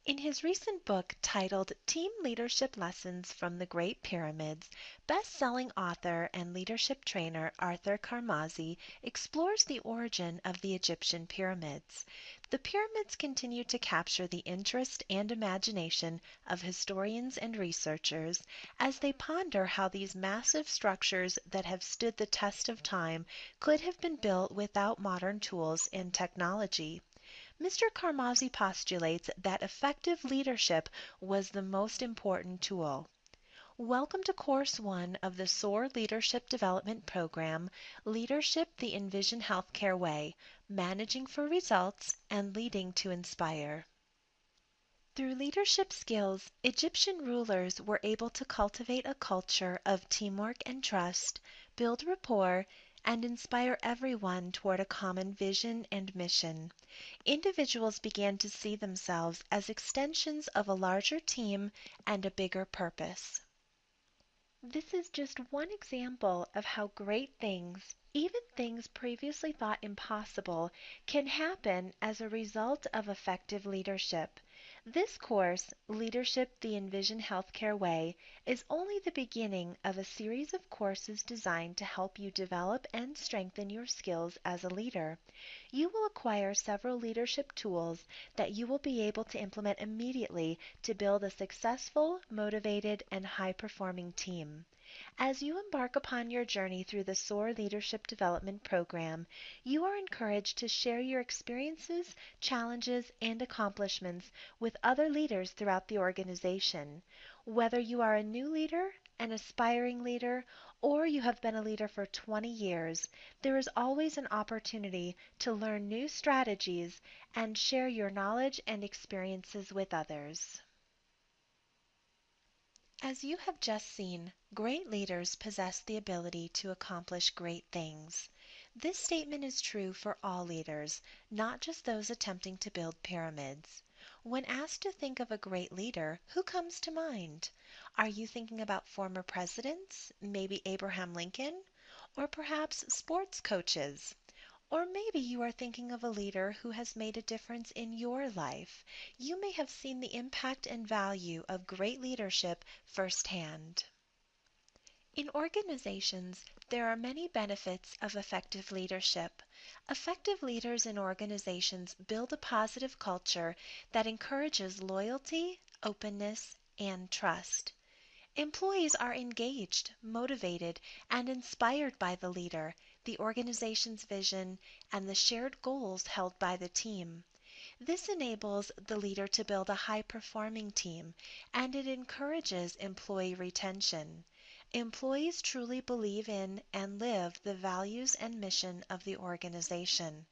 In his recent book titled Team Leadership Lessons from the Great Pyramids, best-selling author and leadership trainer Arthur Karmazi explores the origin of the Egyptian pyramids. The pyramids continue to capture the interest and imagination of historians and researchers as they ponder how these massive structures that have stood the test of time could have been built without modern tools and technology. Mr. Karmazi postulates that effective leadership was the most important tool. Welcome to Course 1 of the SOAR Leadership Development Program, Leadership the Envision Healthcare Way, Managing for Results and Leading to Inspire. Through leadership skills, Egyptian rulers were able to cultivate a culture of teamwork and trust, build rapport, and inspire everyone toward a common vision and mission. Individuals began to see themselves as extensions of a larger team and a bigger purpose. This is just one example of how great things, even things previously thought impossible, can happen as a result of effective leadership. This course, Leadership the Envision Healthcare Way, is only the beginning of a series of courses designed to help you develop and strengthen your skills as a leader. You will acquire several leadership tools that you will be able to implement immediately to build a successful, motivated, and high-performing team. As you embark upon your journey through the SOAR Leadership Development Program, you are encouraged to share your experiences, challenges, and accomplishments with other leaders throughout the organization. Whether you are a new leader, an aspiring leader, or you have been a leader for 20 years, there is always an opportunity to learn new strategies and share your knowledge and experiences with others. As you have just seen, great leaders possess the ability to accomplish great things. This statement is true for all leaders, not just those attempting to build pyramids. When asked to think of a great leader, who comes to mind? Are you thinking about former presidents, maybe Abraham Lincoln, or perhaps sports coaches? Or maybe you are thinking of a leader who has made a difference in your life. You may have seen the impact and value of great leadership firsthand. In organizations, there are many benefits of effective leadership. Effective leaders in organizations build a positive culture that encourages loyalty, openness, and trust. Employees are engaged, motivated, and inspired by the leader, the organization's vision, and the shared goals held by the team. This enables the leader to build a high-performing team, and it encourages employee retention. Employees truly believe in and live the values and mission of the organization.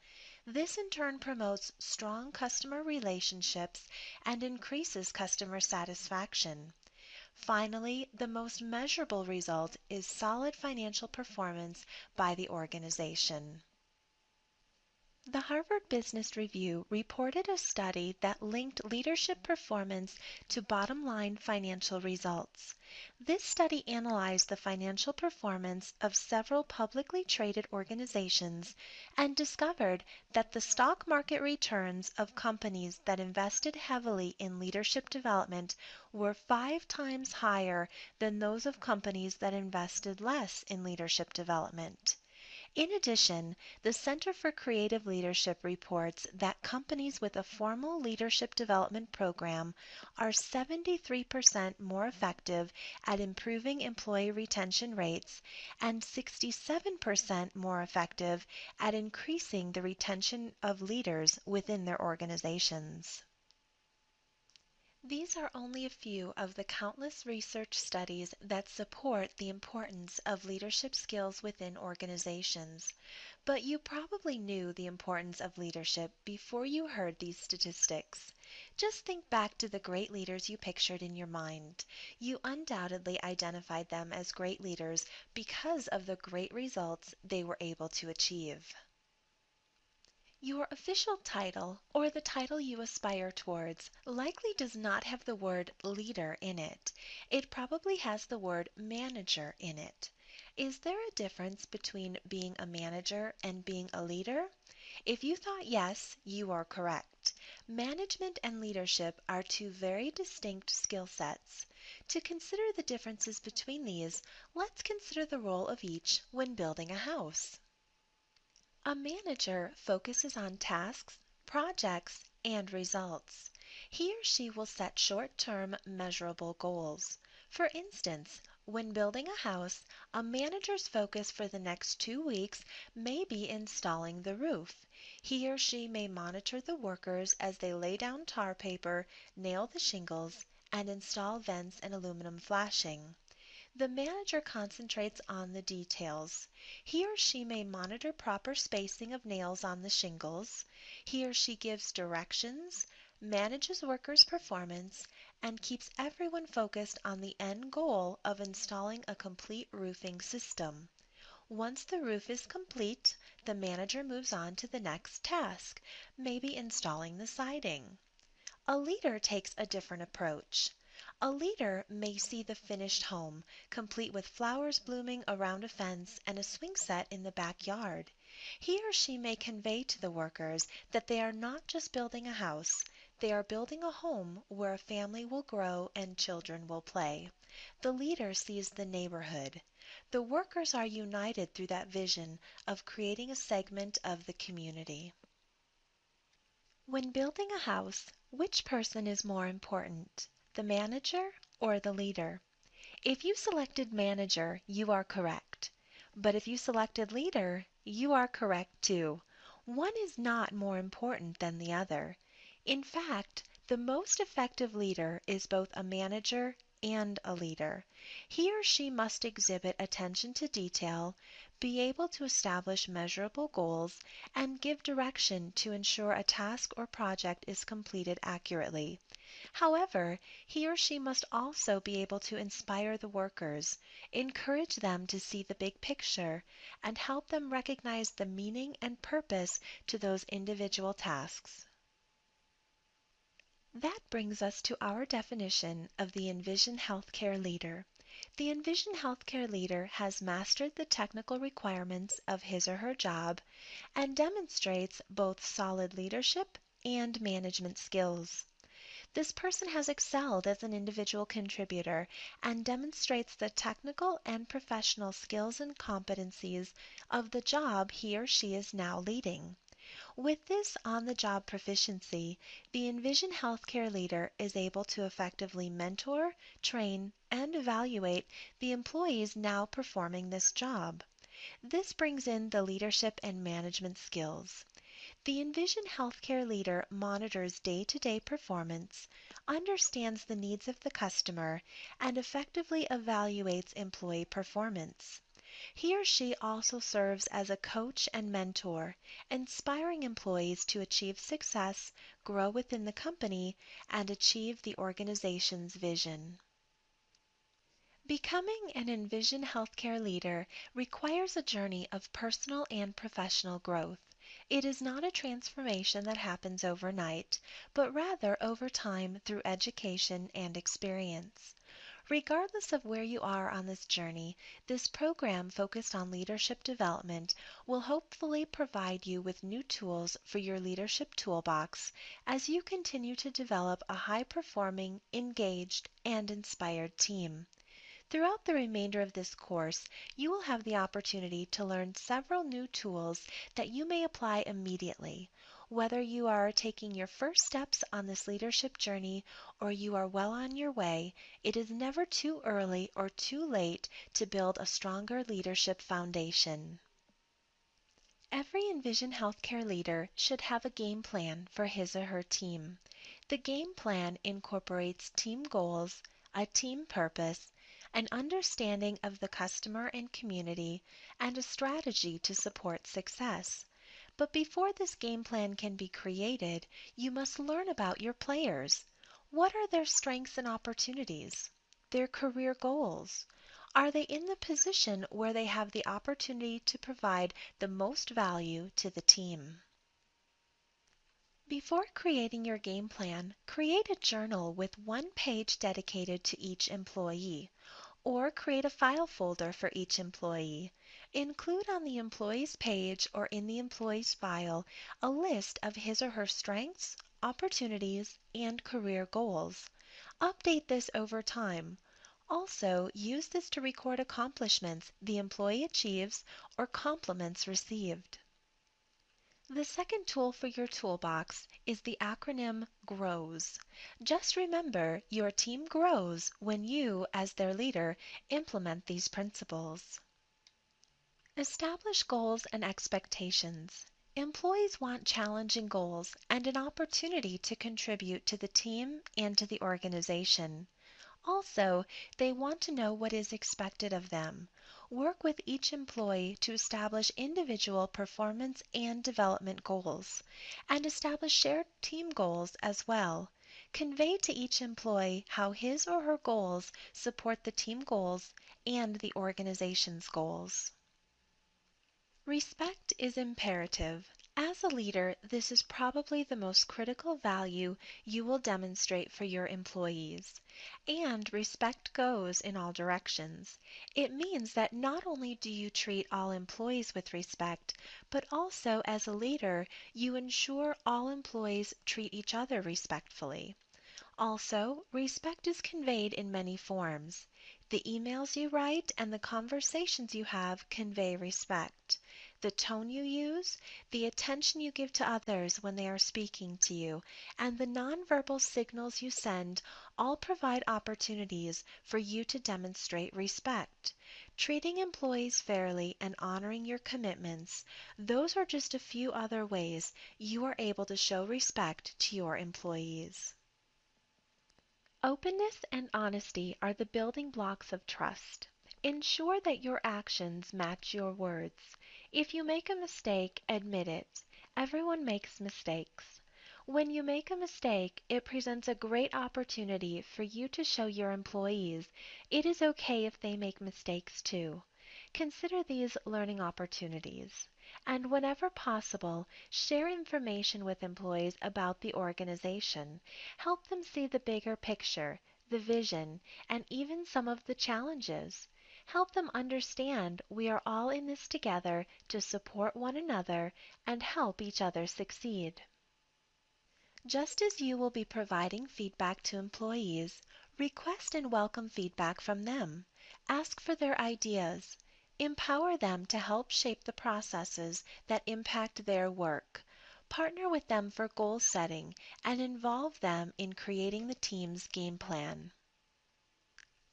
This in turn promotes strong customer relationships and increases customer satisfaction. Finally, the most measurable result is solid financial performance by the organization. The Harvard Business Review reported a study that linked leadership performance to bottom-line financial results. This study analyzed the financial performance of several publicly traded organizations and discovered that the stock market returns of companies that invested heavily in leadership development were 5 times higher than those of companies that invested less in leadership development. In addition, the Center for Creative Leadership reports that companies with a formal leadership development program are 73% more effective at improving employee retention rates and 67% more effective at increasing the retention of leaders within their organizations. These are only a few of the countless research studies that support the importance of leadership skills within organizations. But you probably knew the importance of leadership before you heard these statistics. Just think back to the great leaders you pictured in your mind. You undoubtedly identified them as great leaders because of the great results they were able to achieve. Your official title, or the title you aspire towards, likely does not have the word leader in it. It probably has the word manager in it. Is there a difference between being a manager and being a leader? If you thought yes, you are correct. Management and leadership are two very distinct skill sets. To consider the differences between these, let's consider the role of each when building a house. A manager focuses on tasks, projects, and results. He or she will set short-term measurable goals. For instance, when building a house, a manager's focus for the next 2 weeks may be installing the roof. He or she may monitor the workers as they lay down tar paper, nail the shingles, and install vents and aluminum flashing. The manager concentrates on the details. He or she may monitor proper spacing of nails on the shingles. He or she gives directions, manages workers' performance, and keeps everyone focused on the end goal of installing a complete roofing system. Once the roof is complete, the manager moves on to the next task, maybe installing the siding. A leader takes a different approach. A leader may see the finished home, complete with flowers blooming around a fence and a swing set in the backyard. He or she may convey to the workers that they are not just building a house, they are building a home where a family will grow and children will play. The leader sees the neighborhood. The workers are united through that vision of creating a segment of the community. When building a house, which person is more important, the manager or the leader? If you selected manager, you are correct. But if you selected leader, you are correct too. One is not more important than the other. In fact, the most effective leader is both a manager and a leader. He or she must exhibit attention to detail, be able to establish measurable goals, and give direction to ensure a task or project is completed accurately. However, he or she must also be able to inspire the workers, encourage them to see the big picture, and help them recognize the meaning and purpose to those individual tasks. That brings us to our definition of the Envision Healthcare Leader. The Envision Healthcare Leader has mastered the technical requirements of his or her job and demonstrates both solid leadership and management skills. This person has excelled as an individual contributor and demonstrates the technical and professional skills and competencies of the job he or she is now leading. With this on-the-job proficiency, the Envision Healthcare Leader is able to effectively mentor, train, and evaluate the employees now performing this job. This brings in the leadership and management skills. The Envision Healthcare Leader monitors day-to-day performance, understands the needs of the customer, and effectively evaluates employee performance. He or she also serves as a coach and mentor, inspiring employees to achieve success, grow within the company, and achieve the organization's vision. Becoming an Envision Healthcare Leader requires a journey of personal and professional growth. It is not a transformation that happens overnight, but rather over time through education and experience. Regardless of where you are on this journey, this program focused on leadership development will hopefully provide you with new tools for your leadership toolbox as you continue to develop a high-performing, engaged, and inspired team. Throughout the remainder of this course, you will have the opportunity to learn several new tools that you may apply immediately. Whether you are taking your first steps on this leadership journey or you are well on your way, it is never too early or too late to build a stronger leadership foundation. Every Envision Healthcare leader should have a game plan for his or her team. The game plan incorporates team goals, a team purpose, an understanding of the customer and community, and a strategy to support success. But before this game plan can be created, you must learn about your players. What are their strengths and opportunities? Their career goals? Are they in the position where they have the opportunity to provide the most value to the team? Before creating your game plan, create a journal with one page dedicated to each employee, or create a file folder for each employee. Include on the employee's page or in the employee's file a list of his or her strengths, opportunities, and career goals. Update this over time. Also, use this to record accomplishments the employee achieves or compliments received. The second tool for your toolbox is the acronym GROWS. Just remember, your team grows when you, as their leader, implement these principles. Establish goals and expectations. Employees want challenging goals and an opportunity to contribute to the team and to the organization. Also, they want to know what is expected of them. Work with each employee to establish individual performance and development goals, and establish shared team goals as well. Convey to each employee how his or her goals support the team goals and the organization's goals. Respect is imperative. As a leader, this is probably the most critical value you will demonstrate for your employees. And respect goes in all directions. It means that not only do you treat all employees with respect, but also as a leader, you ensure all employees treat each other respectfully. Also, respect is conveyed in many forms. The emails you write and the conversations you have convey respect. The tone you use, the attention you give to others when they are speaking to you, and the nonverbal signals you send all provide opportunities for you to demonstrate respect. Treating employees fairly and honoring your commitments, those are just a few other ways you are able to show respect to your employees. Openness and honesty are the building blocks of trust. Ensure that your actions match your words. If you make a mistake, admit it. Everyone makes mistakes. When you make a mistake, it presents a great opportunity for you to show your employees it is okay if they make mistakes too. Consider these learning opportunities. And whenever possible, share information with employees about the organization. Help them see the bigger picture, the vision, and even some of the challenges. Help them understand we are all in this together to support one another and help each other succeed. Just as you will be providing feedback to employees, request and welcome feedback from them. Ask for their ideas. Empower them to help shape the processes that impact their work. Partner with them for goal setting and involve them in creating the team's game plan.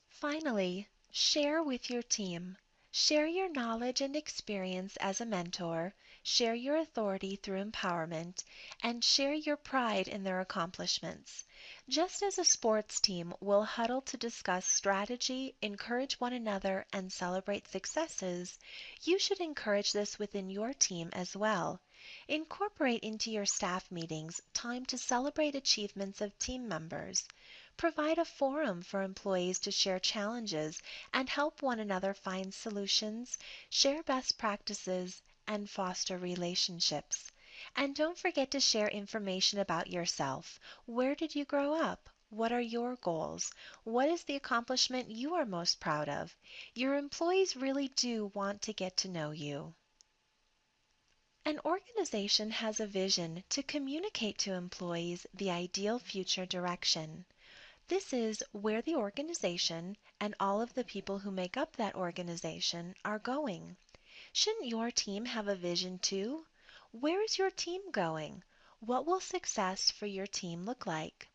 Finally, share with your team. Share your knowledge and experience as a mentor, share your authority through empowerment, and share your pride in their accomplishments. Just as a sports team will huddle to discuss strategy, encourage one another, and celebrate successes, you should encourage this within your team as well. Incorporate into your staff meetings time to celebrate achievements of team members. Provide a forum for employees to share challenges and help one another find solutions, share best practices, and foster relationships. And don't forget to share information about yourself. Where did you grow up? What are your goals? What is the accomplishment you are most proud of? Your employees really do want to get to know you. An organization has a vision to communicate to employees the ideal future direction. This is where the organization and all of the people who make up that organization are going. Shouldn't your team have a vision too? Where is your team going? What will success for your team look like?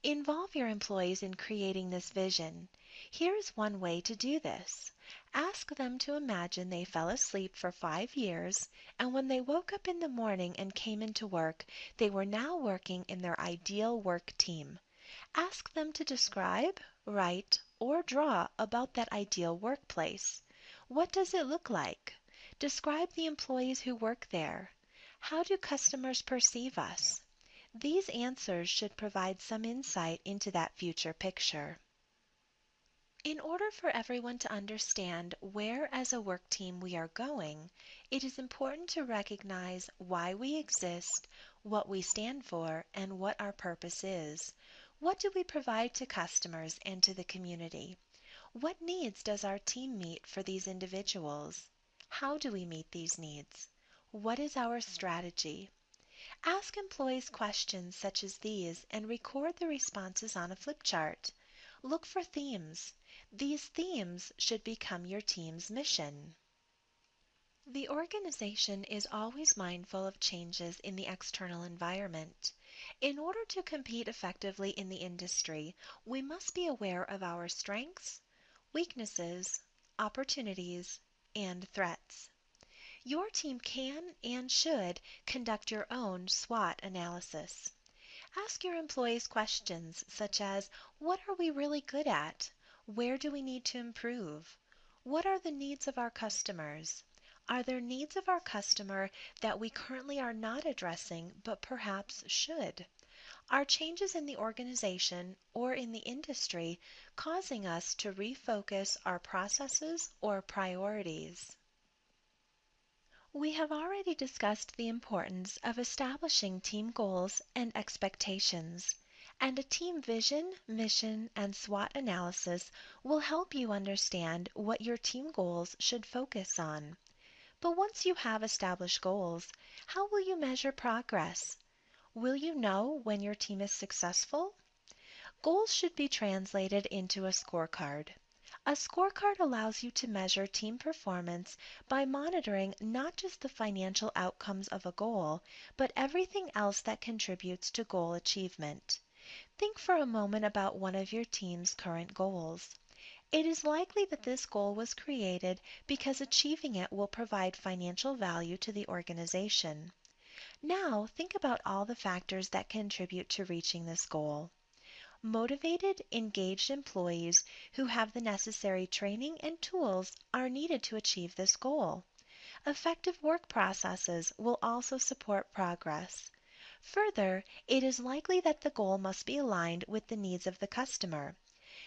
Involve your employees in creating this vision. Here is one way to do this. Ask them to imagine they fell asleep for 5 years, and when they woke up in the morning and came into work, they were now working in their ideal work team. Ask them to describe, write, or draw about that ideal workplace. What does it look like? Describe the employees who work there. How do customers perceive us? These answers should provide some insight into that future picture. In order for everyone to understand where as a work team we are going, it is important to recognize why we exist, what we stand for, and what our purpose is. What do we provide to customers and to the community? What needs does our team meet for these individuals? How do we meet these needs? What is our strategy? Ask employees questions such as these and record the responses on a flip chart. Look for themes. These themes should become your team's mission. The organization is always mindful of changes in the external environment. In order to compete effectively in the industry, we must be aware of our strengths, weaknesses, opportunities, and threats. Your team can and should conduct your own SWOT analysis. Ask your employees questions such as, what are we really good at? Where do we need to improve? What are the needs of our customers? Are there needs of our customer that we currently are not addressing but perhaps should? Are changes in the organization or in the industry causing us to refocus our processes or priorities? We have already discussed the importance of establishing team goals and expectations, and a team vision, mission, and SWOT analysis will help you understand what your team goals should focus on. But once you have established goals, how will you measure progress? Will you know when your team is successful? Goals should be translated into a scorecard. A scorecard allows you to measure team performance by monitoring not just the financial outcomes of a goal, but everything else that contributes to goal achievement. Think for a moment about one of your team's current goals. It is likely that this goal was created because achieving it will provide financial value to the organization. Now, think about all the factors that contribute to reaching this goal. Motivated, engaged employees who have the necessary training and tools are needed to achieve this goal. Effective work processes will also support progress. Further, it is likely that the goal must be aligned with the needs of the customer.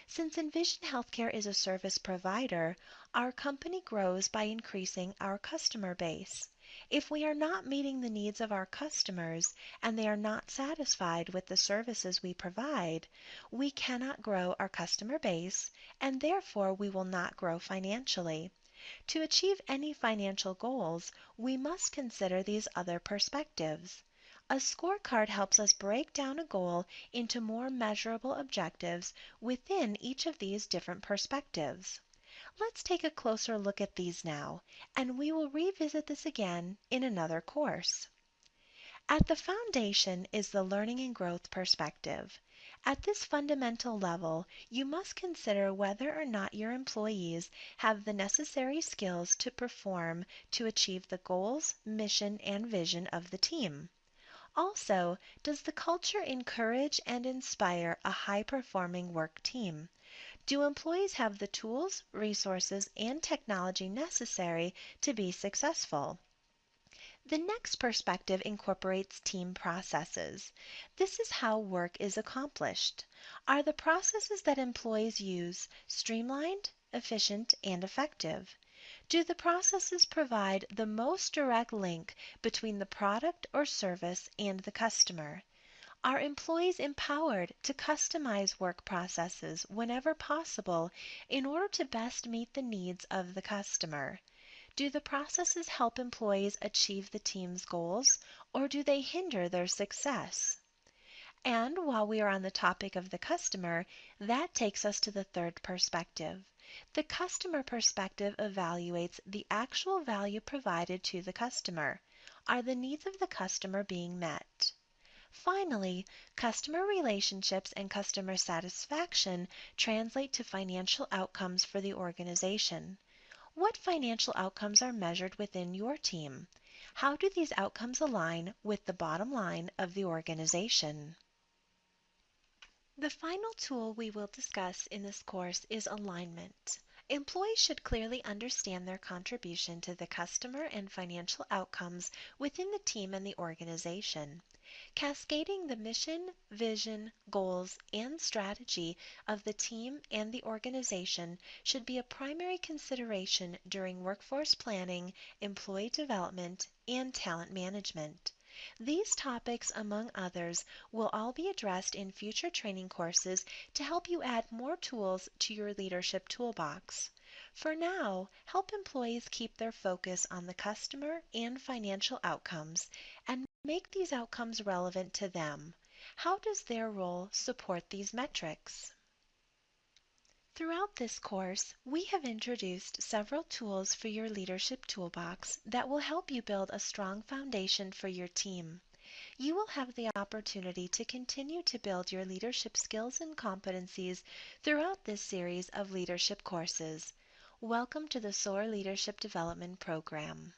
Since Envision Healthcare is a service provider, our company grows by increasing our customer base. If we are not meeting the needs of our customers and they are not satisfied with the services we provide, we cannot grow our customer base and therefore we will not grow financially. To achieve any financial goals, we must consider these other perspectives. A scorecard helps us break down a goal into more measurable objectives within each of these different perspectives. Let's take a closer look at these now, and we will revisit this again in another course. At the foundation is the learning and growth perspective. At this fundamental level, you must consider whether or not your employees have the necessary skills to perform to achieve the goals, mission, and vision of the team. Also, does the culture encourage and inspire a high-performing work team? Do employees have the tools, resources, and technology necessary to be successful? The next perspective incorporates team processes. This is how work is accomplished. Are the processes that employees use streamlined, efficient, and effective? Do the processes provide the most direct link between the product or service and the customer? Are employees empowered to customize work processes whenever possible in order to best meet the needs of the customer? Do the processes help employees achieve the team's goals, or do they hinder their success? And while we are on the topic of the customer, that takes us to the third perspective. The customer perspective evaluates the actual value provided to the customer. Are the needs of the customer being met? Finally, customer relationships and customer satisfaction translate to financial outcomes for the organization. What financial outcomes are measured within your team? How do these outcomes align with the bottom line of the organization? The final tool we will discuss in this course is alignment. Employees should clearly understand their contribution to the customer and financial outcomes within the team and the organization. Cascading the mission, vision, goals, and strategy of the team and the organization should be a primary consideration during workforce planning, employee development, and talent management. These topics, among others, will all be addressed in future training courses to help you add more tools to your leadership toolbox. For now, help employees keep their focus on the customer and financial outcomes and make these outcomes relevant to them. How does their role support these metrics? Throughout this course, we have introduced several tools for your leadership toolbox that will help you build a strong foundation for your team. You will have the opportunity to continue to build your leadership skills and competencies throughout this series of leadership courses. Welcome to the SOAR Leadership Development Program.